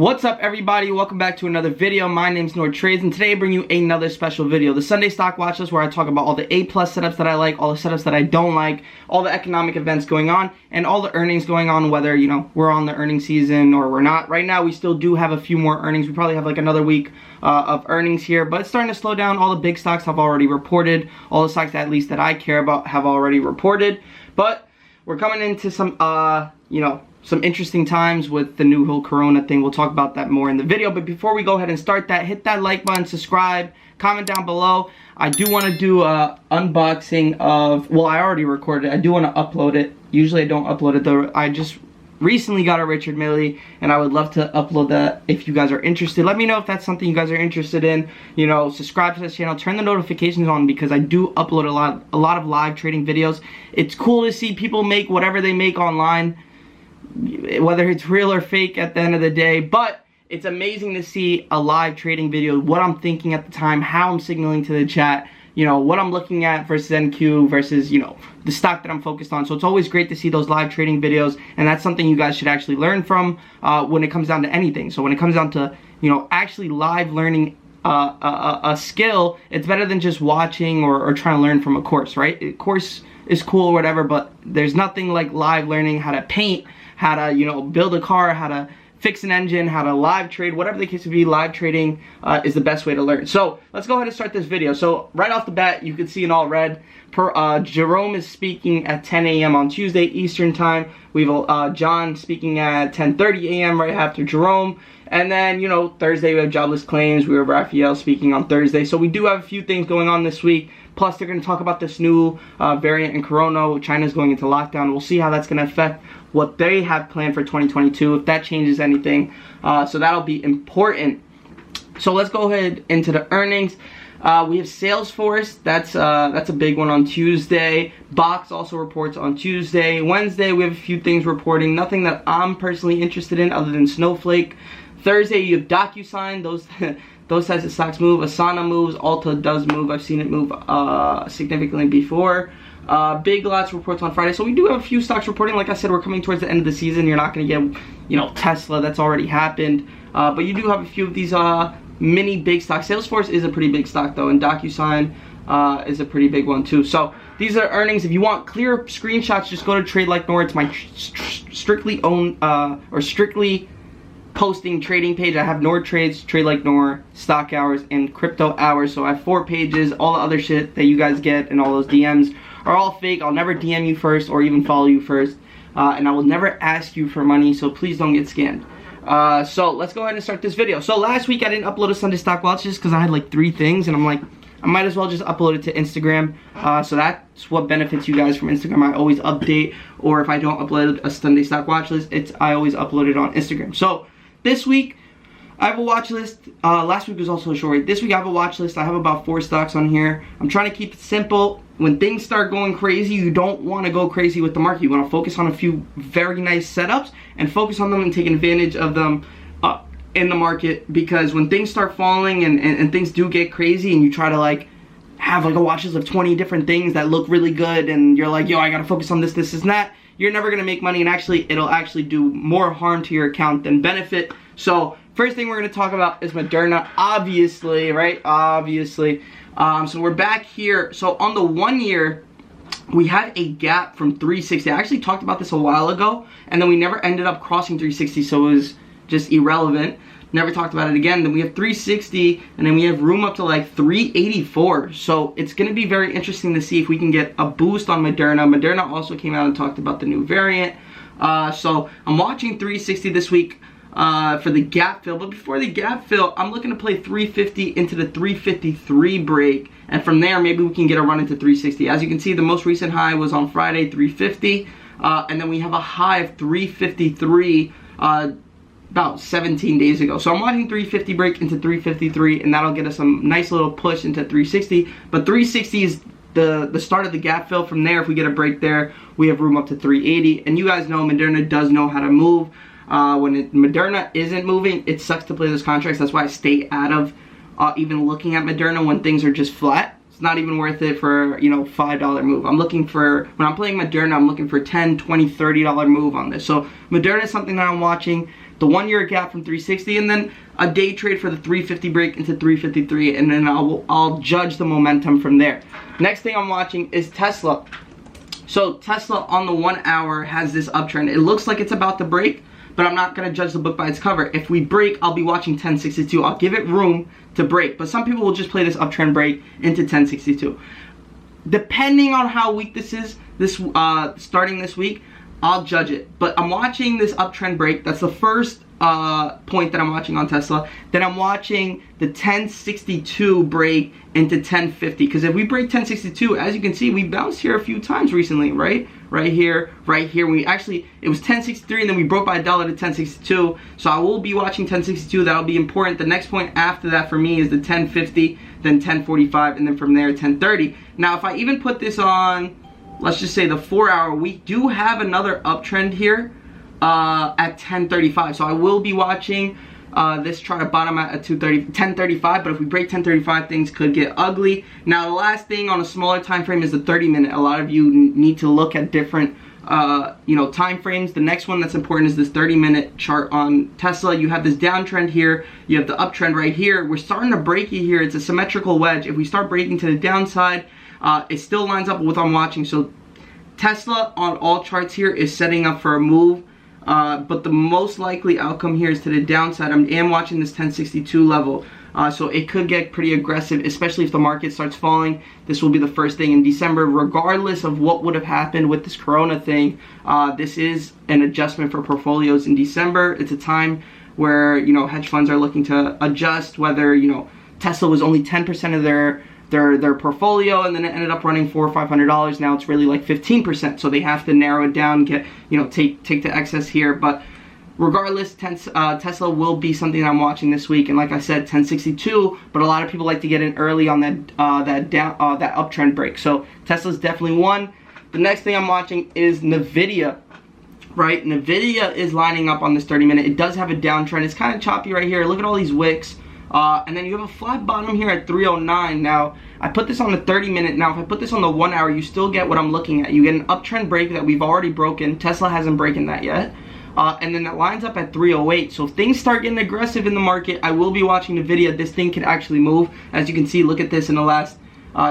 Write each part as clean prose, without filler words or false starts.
What's up, everybody? Welcome back to another video. My name's Nour, and today I bring you another special video, the Sunday stock watch list, where I talk about all the A+ setups that I like, all the setups that I don't like, all the economic events going on, and all the earnings going on, whether, you know, we're on the earnings season or we're not. Right now, we still do have a few more earnings. We probably have like another week of earnings here, but it's starting to slow down. All the big stocks have already reported. All the stocks, at least that I care about, have already reported. But we're coming into some, some interesting times with the new whole corona thing. We'll talk about that more in the video, but before we go ahead and start that, hit that like button, subscribe, comment down below. I do want to do a unboxing of, well, I already recorded it. I do want to upload it. Usually I don't upload it though. I just recently got a Richard Mille, and I would love to upload that if you guys are interested. Let me know if that's something you guys are interested in. You know, subscribe to this channel, turn the notifications on, because I do upload a lot of live trading videos. It's cool to see people make whatever they make online, whether it's real or fake at the end of the day, but it's amazing to see a live trading video, what I'm thinking at the time, how I'm signaling to the chat, you know, what I'm looking at versus NQ versus, you know, the stock that I'm focused on. So it's always great to see those live trading videos, and that's something you guys should actually learn from when it comes down to anything. So when it comes down to, you know, actually live learning a skill, it's better than just watching or trying to learn from a course, right? A course is cool or whatever, but there's nothing like live learning how to paint, how to, you know, build a car, how to fix an engine, how to live trade, whatever the case would be. Live trading is the best way to learn. So let's go ahead and start this video. So right off the bat, you can see in all red, Jerome is speaking at 10 a.m. on Tuesday Eastern time. We have John speaking at 10:30 a.m. right after Jerome. And then, you know, Thursday we have jobless claims. We have Raphael speaking on Thursday. So we do have a few things going on this week. Plus, they're going to talk about this new variant in Corona. China's going into lockdown. We'll see how that's going to affect what they have planned for 2022, if that changes anything. So that'll be important. So let's go ahead into the earnings. We have Salesforce. That's a big one on Tuesday. Box also reports on Tuesday. Wednesday, we have a few things reporting. Nothing that I'm personally interested in other than Snowflake. Thursday, you have DocuSign. Those types of stocks move. Asana moves. Alta does move. I've seen it move significantly before. Big Lots reports on Friday. So we do have a few stocks reporting. Like I said, we're coming towards the end of the season. You're not going to get, you know, Tesla. That's already happened. But you do have a few of these mini big stocks. Salesforce is a pretty big stock though, and DocuSign is a pretty big one too. So these are earnings. If you want clear screenshots, just go to Trade Like Nour. It's my strictly owned or strictly posting trading page. I have Nour Trades, Trade Like Nour, StockHours, and Crypto Hours. So I have 4 pages. All the other shit that you guys get and all those DMs are all fake. I'll never DM you first or even follow you first, and I will never ask you for money, so please don't get scammed. So let's go ahead and start this video. So last week I didn't upload a Sunday stock watch just because I had like 3 things, and I'm like, I might as well just upload it to Instagram. So that's what benefits you guys from Instagram. I always update, or if I don't upload a Sunday stock watch list, I always upload it on Instagram. So this week I have a watch list. Last week was also a short week. This week I have a watch list. I have about 4 stocks on here. I'm trying to keep it simple. When things start going crazy, you don't want to go crazy with the market. You want to focus on a few very nice setups and focus on them and take advantage of them in the market, because when things start falling and things do get crazy and you try to like have like a watch list of 20 different things that look really good and you're like, yo, I gotta focus on this, this, and that, you're never gonna make money, and actually it'll actually do more harm to your account than benefit. So first thing we're gonna talk about is Moderna, obviously, right? Obviously. So we're back here. So on the 1 year, we had a gap from 360. I actually talked about this a while ago, and then we never ended up crossing 360, so it was just irrelevant. Never talked about it again. Then we have 360, and then we have room up to like 384. So it's going to be very interesting to see if we can get a boost on Moderna. Moderna also came out and talked about the new variant. So I'm watching 360 this week for the gap fill. But before the gap fill, I'm looking to play 350 into the 353 break. And from there, maybe we can get a run into 360. As you can see, the most recent high was on Friday, 350. And then we have a high of 353 about 17 days ago. So I'm watching 350 break into 353, and that'll get us a nice little push into 360. But 360 is the start of the gap fill. From there, if we get a break there, we have room up to 380. And you guys know Moderna does know how to move. When Moderna isn't moving, it sucks to play those contracts. That's why I stay out of even looking at Moderna when things are just flat. It's not even worth it for, you know, $5 move. I'm looking for, when I'm playing Moderna, I'm looking for $10, $20, $30 move on this. So Moderna is something that I'm watching. the 1 year gap from 360, and then a day trade for the 350 break into 353, and then I'll judge the momentum from there. Next thing I'm watching is Tesla. So Tesla on the 1 hour has this uptrend. It looks like it's about to break, but I'm not gonna judge the book by its cover. If we break, I'll be watching 1062. I'll give it room to break, but some people will just play this uptrend break into 1062. Depending on how weak this is, starting this week, I'll judge it. But I'm watching this uptrend break. That's the first point that I'm watching on Tesla. Then I'm watching the 1062 break into 1050. Because if we break 1062, as you can see, we bounced here a few times recently, right? Right here, right here. It was 1063 and then we broke by $1 to 1062. So I will be watching 1062. That'll be important. The next point after that for me is the 1050, then 1045, and then from there 1030. Now if I even put this on, let's just say the 4 hour, we do have another uptrend here at 1035. So I will be watching this try to bottom out at 1035, but if we break 1035, things could get ugly. Now the last thing on a smaller time frame is the 30-minute. A lot of you need to look at different time frames. The next one that's important is this 30-minute chart on Tesla. You have this downtrend here, you have the uptrend right here. We're starting to break it here. It's a symmetrical wedge. If we start breaking to the downside, it still lines up with what I'm watching. So Tesla on all charts here is setting up for a move, but the most likely outcome here is to the downside. I am watching this 1062 level, so it could get pretty aggressive, especially if the market starts falling. This will be the first thing in December. Regardless of what would have happened with this corona thing, this is an adjustment for portfolios in December. It's a time where hedge funds are looking to adjust whether Tesla was only 10% of their portfolio, and then it ended up running $400 or $500. Now it's really like 15%, so they have to narrow it down, get take the excess here. But regardless, Tesla will be something that I'm watching this week, and like I said, 1062. But a lot of people like to get in early on that uptrend break. So Tesla's definitely one. The next thing I'm watching is Nvidia. Right, Nvidia is lining up on this 30-minute. It does have a downtrend. It's kind of choppy right here. Look at all these wicks. And then you have a flat bottom here at 309. Now, I put this on the 30-minute. Now, if I put this on the 1 hour, you still get what I'm looking at. You get an uptrend break that we've already broken. Tesla hasn't broken that yet. And then that lines up at 308. So if things start getting aggressive in the market, I will be watching Nvidia. This thing can actually move. As you can see, look at this in the last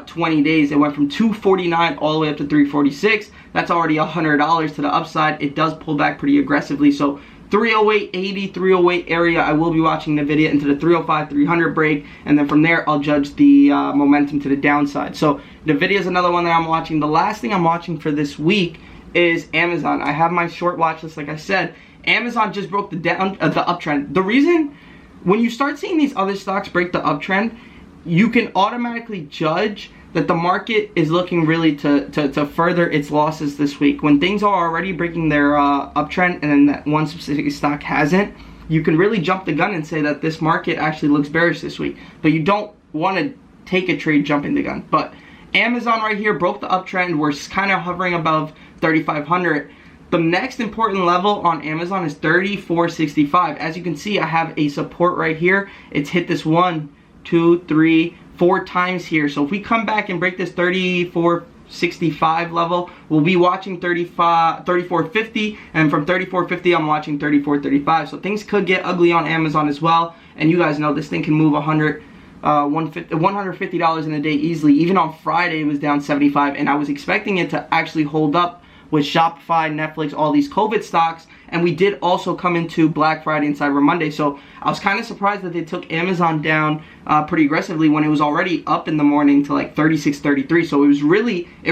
20 days. It went from 249 all the way up to 346. That's already $100 to the upside. It does pull back pretty aggressively. So 308.80, 308 area, I will be watching Nvidia into the 305, 300 break, and then from there I'll judge the momentum to the downside. So Nvidia is another one that I'm watching. The last thing I'm watching for this week is Amazon. I have my short watch list, like I said. Amazon just broke the uptrend. The reason, when you start seeing these other stocks break the uptrend, you can automatically judge that the market is looking really to further its losses this week. When things are already breaking their uptrend and then that one specific stock hasn't, you can really jump the gun and say that this market actually looks bearish this week. But you don't want to take a trade jumping the gun. But Amazon right here broke the uptrend. We're kind of hovering above 3,500. The next important level on Amazon is 34.65. As you can see, I have a support right here. It's hit this 1, 2, 3, 4 times here. So if we come back and break this 34.65 level, we'll be watching 34.50, and from 34.50 I'm watching 34.35. So things could get ugly on Amazon as well. And you guys know this thing can move $150 in a day easily. Even on Friday it was down 75, and I was expecting it to actually hold up with Shopify, Netflix, all these COVID stocks. And we did also come into Black Friday and Cyber Monday. So I was kind of surprised that they took Amazon down pretty aggressively when it was already up in the morning to like 36.33. So it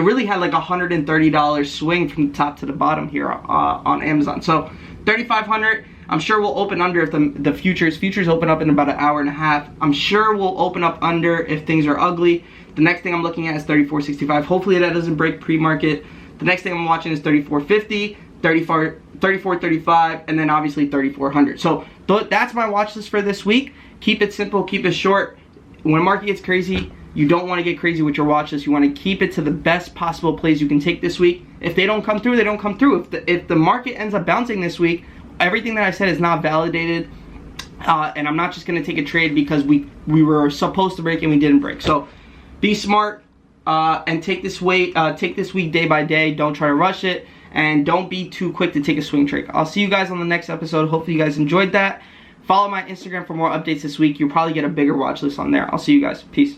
really had like a $130 swing from the top to the bottom here on Amazon. So 3,500. I'm sure we'll open under if the futures open up in about an hour and a half. I'm sure we'll open up under if things are ugly. The next thing I'm looking at is 34.65. Hopefully that doesn't break pre-market. The next thing I'm watching is 34.50, 34.35, and then obviously 3400. So that's my watch list for this week. Keep it simple, keep it short. When the market gets crazy, you don't want to get crazy with your watch list. You want to keep it to the best possible plays you can take this week. If they don't come through, they don't come through. If the market ends up bouncing this week, everything that I said is not validated, and I'm not just going to take a trade because we were supposed to break and we didn't break. So be smart and take this week day by day. Don't try to rush it. and don't be too quick to take a swing trade. I'll see you guys on the next episode. Hopefully you guys enjoyed that. Follow my Instagram for more updates this week. You'll probably get a bigger watch list on there. I'll see you guys. Peace.